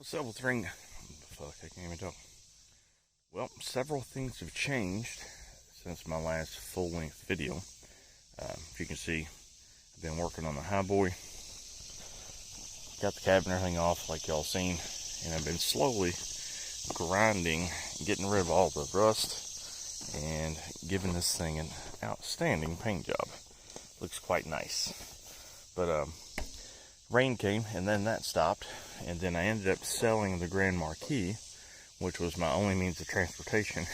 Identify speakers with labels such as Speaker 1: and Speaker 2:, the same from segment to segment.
Speaker 1: Several things. Fuck, I can't even talk. Well, several things have changed since my last full-length video. If you can see, I've been working on the highboy. Got the cab and everything off, like y'all seen, and I've been slowly grinding, getting rid of all the rust, and giving this thing an outstanding paint job. Looks quite nice. But rain came, and then that stopped, and then I ended up selling the Grand Marquis, which was my only means of transportation.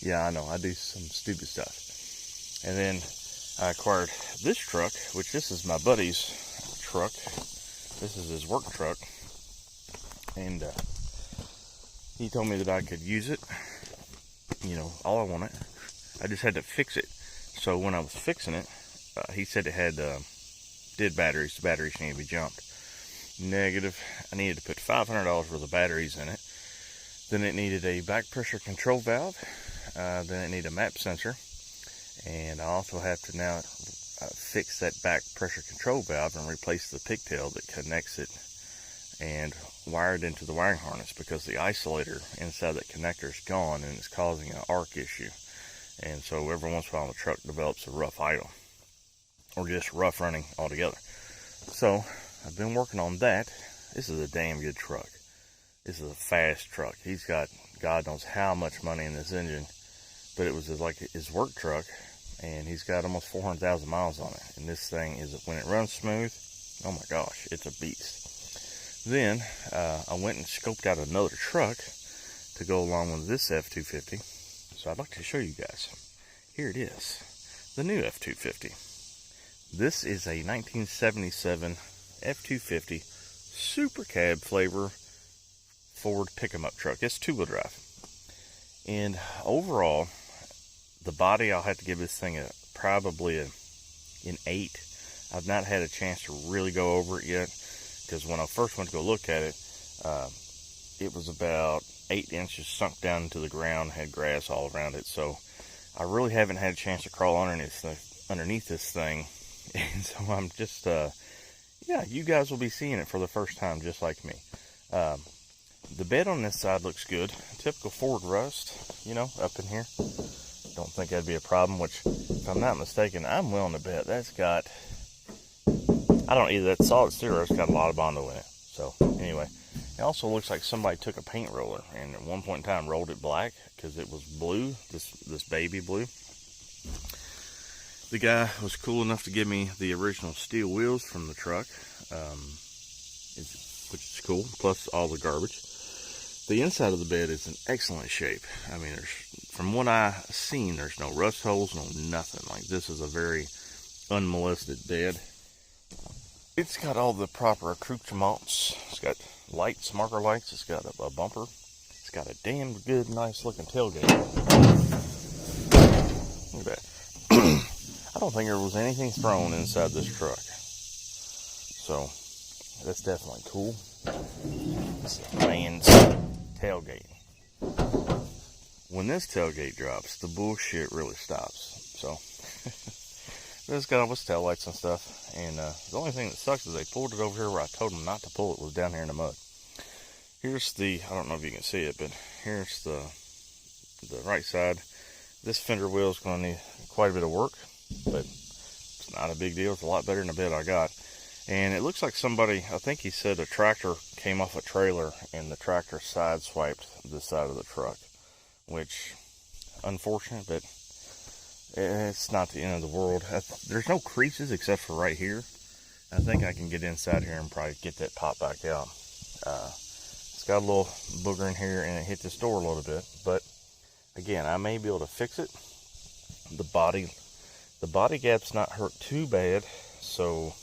Speaker 1: Yeah, I know, I do some stupid stuff. And then I acquired this truck, which this is my buddy's truck. This is his work truck. And he told me that I could use it, you know, all I wanted. I just had to fix it. So when I was fixing it, he said it had dead batteries. The batteries needed to be jumped. Negative. I needed to put $500 worth of batteries in it. Then it needed a back pressure control valve. Then it needed a map sensor. And I also have to now fix that back pressure control valve and replace the pigtail that connects it and wire it into the wiring harness, because the isolator inside that connector is gone and it's causing an arc issue. And so every once in a while the truck develops a rough idle, or just rough running altogether. So I've been working on that. This is a damn good truck. This is a fast truck. He's got God knows how much money in this engine, but it was like his work truck, and he's got almost 400,000 miles on it. And this thing is, when it runs smooth, oh my gosh, it's a beast. Then I went and scoped out another truck to go along with this F-250. So I'd like to show you guys. Here it is, the new F-250. This is a 1977 F-250 Super Cab flavor Ford pick-em-up truck. It's two-wheel drive. And overall, the body, I'll have to give this thing probably an 8. I've not had a chance to really go over it yet, because when I first went to go look at it, it was about 8 inches sunk down into the ground, had grass all around it. So I really haven't had a chance to crawl underneath this thing. And so I'm just, yeah, you guys will be seeing it for the first time, just like me. The bed on this side looks good. Typical Ford rust, you know, up in here. Don't think that'd be a problem, which, if I'm not mistaken, I'm willing to bet that's got, I don't either, that solid steel rust got a lot of Bondo in it. So, anyway, it also looks like somebody took a paint roller and at one point in time rolled it black, because it was blue, this baby blue. The guy was cool enough to give me the original steel wheels from the truck, which is cool, plus all the garbage. The inside of the bed is in excellent shape. I mean, from what I've seen, there's no rust holes, no nothing. Like, this is a very unmolested bed. It's got all the proper accoutrements. It's got lights, marker lights. It's got a bumper. It's got a damn good, nice looking tailgate. Look at that. I don't think there was anything thrown inside this truck. So, that's definitely cool. This is a man's tailgate. When this tailgate drops, the bullshit really stops. So, it's got all its tail lights and stuff. And the only thing that sucks is they pulled it over here where I told them not to pull it, was down here in the mud. Here's the, I don't know if you can see it, but here's the right side. This fender wheel is going to need quite a bit of work, but it's not a big deal. It's a lot better than the bed I got. And it looks like somebody, I think he said a tractor came off a trailer and the tractor sideswiped this side of the truck, which, unfortunate, but it's not the end of the world. There's no creases except for right here. I think I can get inside here and probably get that pop back out. It's got a little booger in here and it hit this door a little bit, but again, I may be able to fix it. The body gap's not hurt too bad, so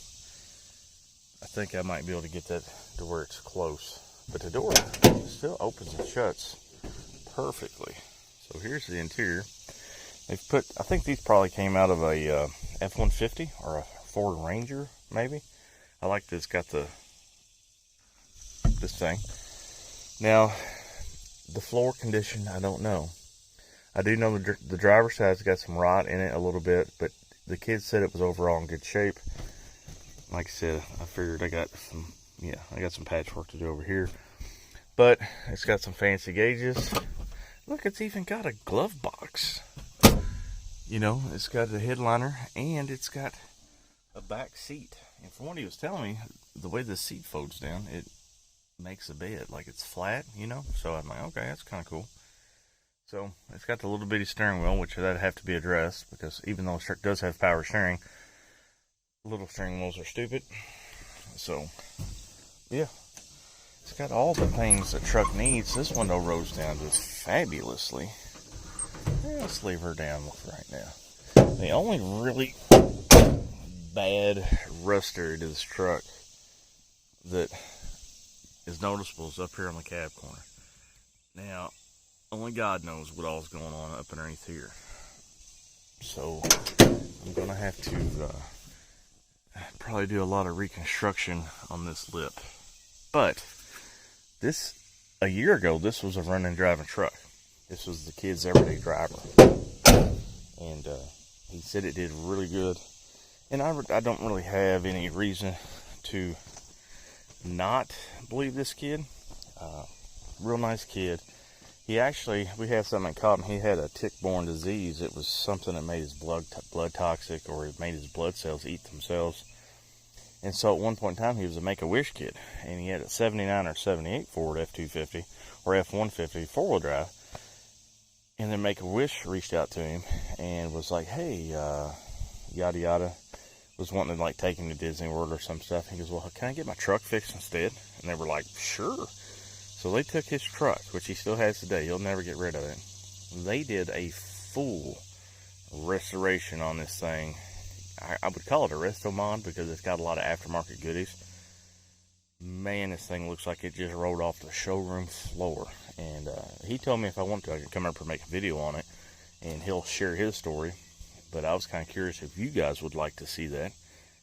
Speaker 1: I think I might be able to get that to where it's close. But the door still opens and shuts perfectly. So here's the interior. They've put, I think these probably came out of a F-150 or a Ford Ranger, maybe. I like that it's got this thing. Now, the floor condition, I don't know. I do know the driver's side's got some rot in it a little bit, but the kids said it was overall in good shape. Like I said, I figured I got some yeah, I got some patchwork to do over here. But it's got some fancy gauges. Look, it's even got a glove box. You know, it's got a headliner and it's got a back seat. And from what he was telling me, the way the seat folds down, it makes a bed. Like it's flat, you know? So I'm like, okay, that's kind of cool. So it's got the little bitty steering wheel, which that'd have to be addressed because even though it does have power steering, little steering wheels are stupid. So, yeah. It's got all the things a truck needs. This window rolls down just fabulously. Yeah, let's leave her down right now. The only really bad rust area to this truck that is noticeable is up here on the cab corner. Now, only God knows what all's going on up underneath here. So, I'm going to have to probably do a lot of reconstruction on this lip. But, a year ago, this was a running driving truck. This was the kid's everyday driver. And he said it did really good. And I don't really have any reason to not believe this kid. Real nice kid. We had something in common. He had a tick-borne disease. It was something that made his blood toxic, or it made his blood cells eat themselves. And so at one point in time, he was a Make-A-Wish kid. And he had a 79 or 78 Ford F-250 or F-150 four-wheel drive. And then Make-A-Wish reached out to him and was like, hey, yada yada. Was wanting to like take him to Disney World or some stuff. He goes, well, can I get my truck fixed instead? And they were like, sure. So they took his truck, which he still has today. He'll never get rid of it. They did a full restoration on this thing. I would call it a resto mod because it's got a lot of aftermarket goodies. Man, this thing looks like it just rolled off the showroom floor. And he told me if I want to, I could come up and make a video on it. And he'll share his story. But I was kind of curious if you guys would like to see that.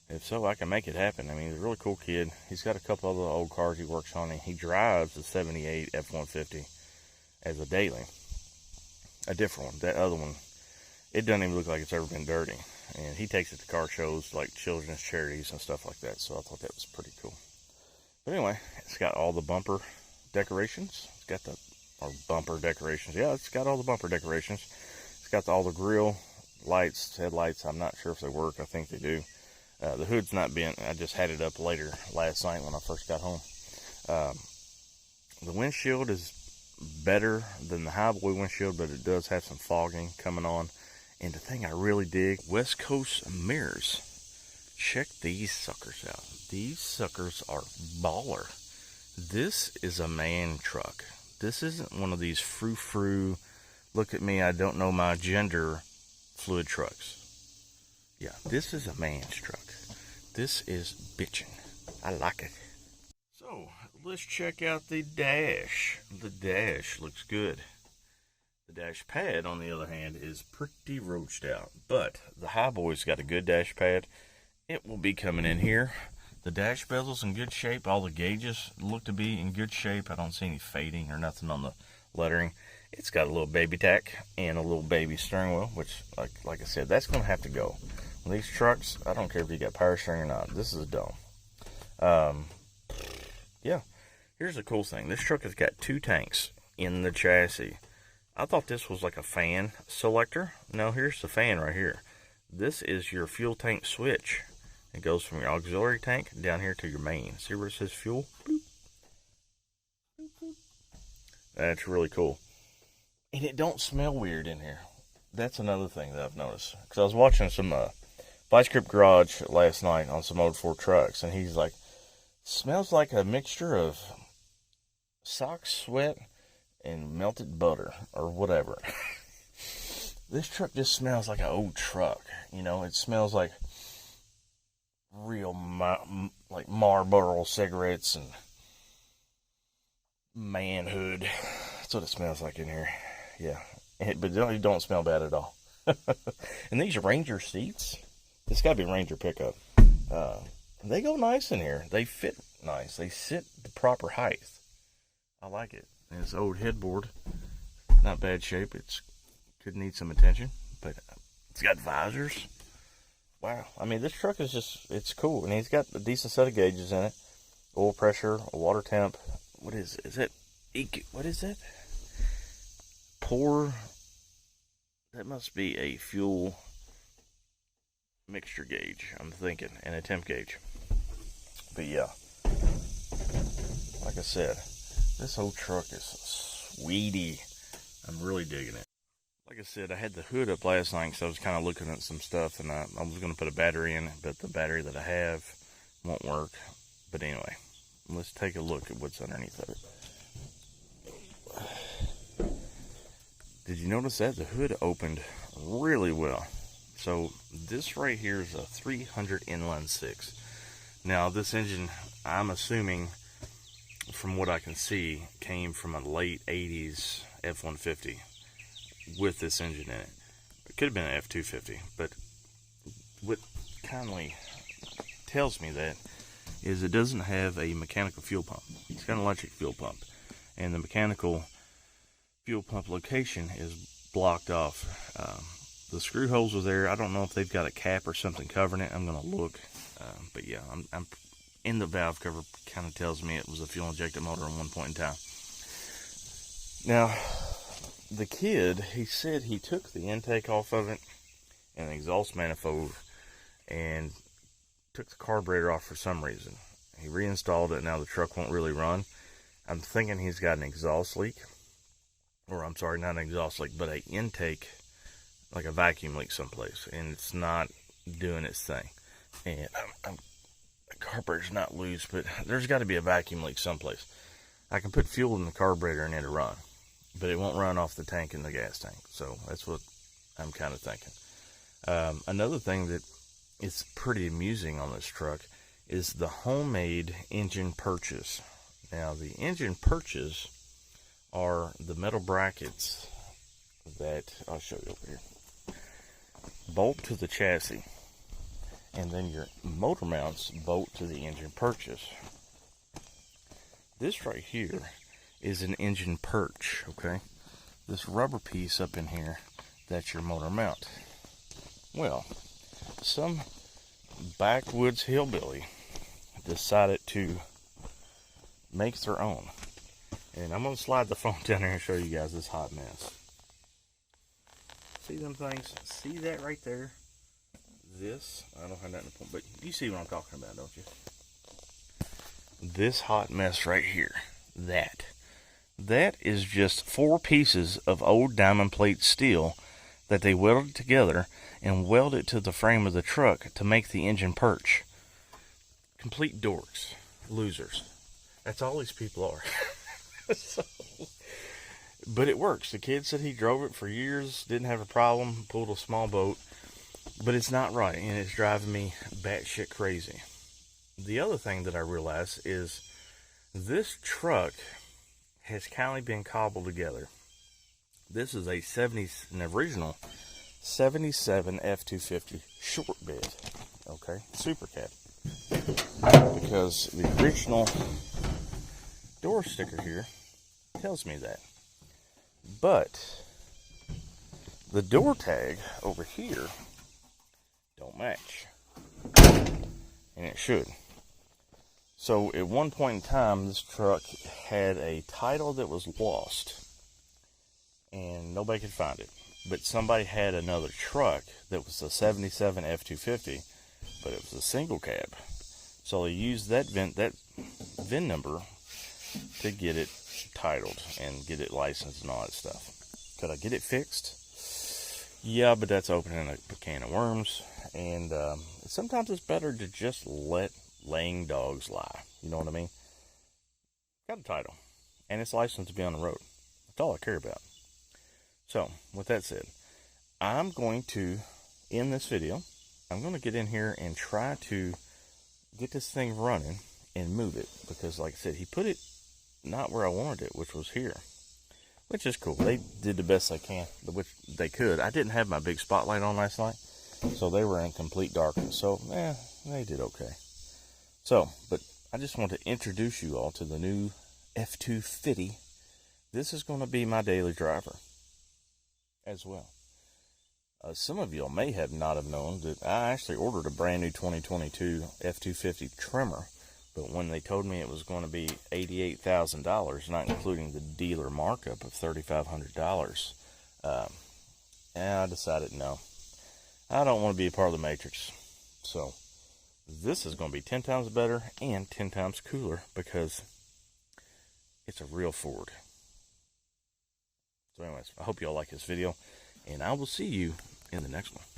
Speaker 1: If so, I can make it happen. I mean, he's a really cool kid. He's got a couple other old cars he works on. And he drives the 78 F-150 as a daily. A different one. That other one, it doesn't even look like it's ever been dirty. And he takes it to car shows like children's charities and stuff like that. So I thought that was pretty cool. But anyway, it's got all the bumper decorations. It's got bumper decorations. Yeah, it's got all the bumper decorations. It's got all the grill lights, headlights. I'm not sure if they work. I think they do. The hood's not bent. I just had it up later last night when I first got home. The windshield is better than the Highboy windshield, but it does have some fogging coming on. And the thing I really dig, West Coast mirrors. Check these suckers out. These suckers are baller. This is a man truck. This isn't one of these frou-frou, look at me, I don't know my gender fluid trucks. Yeah, this is a man's truck. This is bitchin'. I like it. So, let's check out the dash. The dash looks good. The dash pad, on the other hand, is pretty roached out. But the Highboy's got a good dash pad. It will be coming in here. The dash bezel's in good shape. All the gauges look to be in good shape. I don't see any fading or nothing on the lettering. It's got a little baby tack and a little baby steering wheel, which, like I said, that's going to have to go. On these trucks, I don't care if you got power steering or not. This is dumb. Yeah. Here's the cool thing. This truck has got 2 tanks in the chassis. I thought this was like a fan selector. No, here's the fan right here. This is your fuel tank switch. It goes from your auxiliary tank down here to your main. See where it says fuel? Bloop. Bloop, bloop. That's really cool. And it don't smell weird in here. That's another thing that I've noticed. Because I was watching some Vice Grip Garage last night on some old Ford trucks. And he's like, smells like a mixture of sock sweat and melted butter or whatever. This truck just smells like an old truck. You know, it smells like real like Marlboro cigarettes and manhood. That's what it smells like in here. Yeah, but it don't smell bad at all. And these Ranger seats, this got to be a Ranger pickup. They go nice in here. They fit nice. They sit the proper height. I like it. And this old headboard, not bad shape. It could need some attention, but it's got visors. Wow. I mean, this truck is just, it's cool. And he's got a decent set of gauges in it. oil pressure, a water temp. What is it? What is it? Pour. That must be a fuel mixture gauge, I'm thinking, and a temp gauge. But yeah, like I said, this whole truck is sweetie. I'm really digging it. Like I said, I had the hood up last night, so I was kind of looking at some stuff, and I was going to put a battery in it, but the battery that I have won't work. But anyway, let's take a look at what's underneath of it. Did you notice that? The hood opened really well. So this right here is a 300 inline 6. Now this engine, I'm assuming, from what I can see, came from a late 80s F-150 with this engine in it. It could have been an F-250, but what kindly tells me that is it doesn't have a mechanical fuel pump. It's got an electric fuel pump, and the mechanical fuel pump location is blocked off. The screw holes are there. I don't know if they've got a cap or something covering it. I'm gonna look, but yeah, I'm in the valve cover. Kind of tells me it was a fuel injected motor at one point in time. Now, the kid, he said he took the intake off of it and the exhaust manifold and took the carburetor off for some reason. He reinstalled it. Now the truck won't really run. I'm thinking he's got an exhaust leak, or I'm sorry, not an exhaust leak, but an intake, like a vacuum leak someplace, and it's not doing its thing. And the carburetor's not loose, but there's got to be a vacuum leak someplace. I can put fuel in the carburetor and it'll run, but it won't run off the tank in the gas tank. So that's what I'm kind of thinking. Another thing that is pretty amusing on this truck is the homemade engine perches. Now the engine perches are the metal brackets that I'll show you over here. Bolt to the chassis, and then your motor mounts bolt to the engine perches. This right here is an engine perch, okay? This rubber piece up in here, that's your motor mount. Well, some backwoods hillbilly decided to make their own. And I'm going to slide the phone down there and show you guys this hot mess. See them things? See that right there? This, I don't have nothing to point, but you see what I'm talking about, don't you? This hot mess right here, that is just 4 pieces of old diamond plate steel that they welded together and welded to the frame of the truck to make the engine perch. Complete dorks, losers. That's all these people are. So, but it works. The kid said he drove it for years, didn't have a problem, pulled a small boat, but it's not right, and it's driving me batshit crazy. The other thing that I realized is this truck has kindly been cobbled together. This is an original 77 F-250 Shortbed, okay, super cab, because the original door sticker here tells me that. But the door tag over here don't match, and it should. So at one point in time, this truck had a title that was lost, and nobody could find it. But somebody had another truck that was a 77 F-250, but it was a single cab. So they used that VIN number to get it titled and get it licensed and all that stuff. Could I get it fixed? Yeah, but that's opening a can of worms, and sometimes it's better to just let laying dogs lie. You know what I mean? Got a title, and it's licensed to be on the road. That's all I care about. So, with that said, I'm going to end this video. I'm going to get in here and try to get this thing running and move it, because like I said, he put it not where I wanted it, which was here, which is cool. They did the best they can, which they could. I didn't have my big spotlight on last night, so they were in complete darkness. So, they did okay. So, but I just want to introduce you all to the new F-250. This is going to be my daily driver as well. Some of y'all may not have known that I actually ordered a brand new 2022 F-250 trimmer But when they told me it was going to be $88,000, not including the dealer markup of $3,500, and I decided no, I don't want to be a part of the matrix. So this is going to be 10 times better and 10 times cooler because it's a real Ford. So anyways, I hope you all like this video, and I will see you in the next one.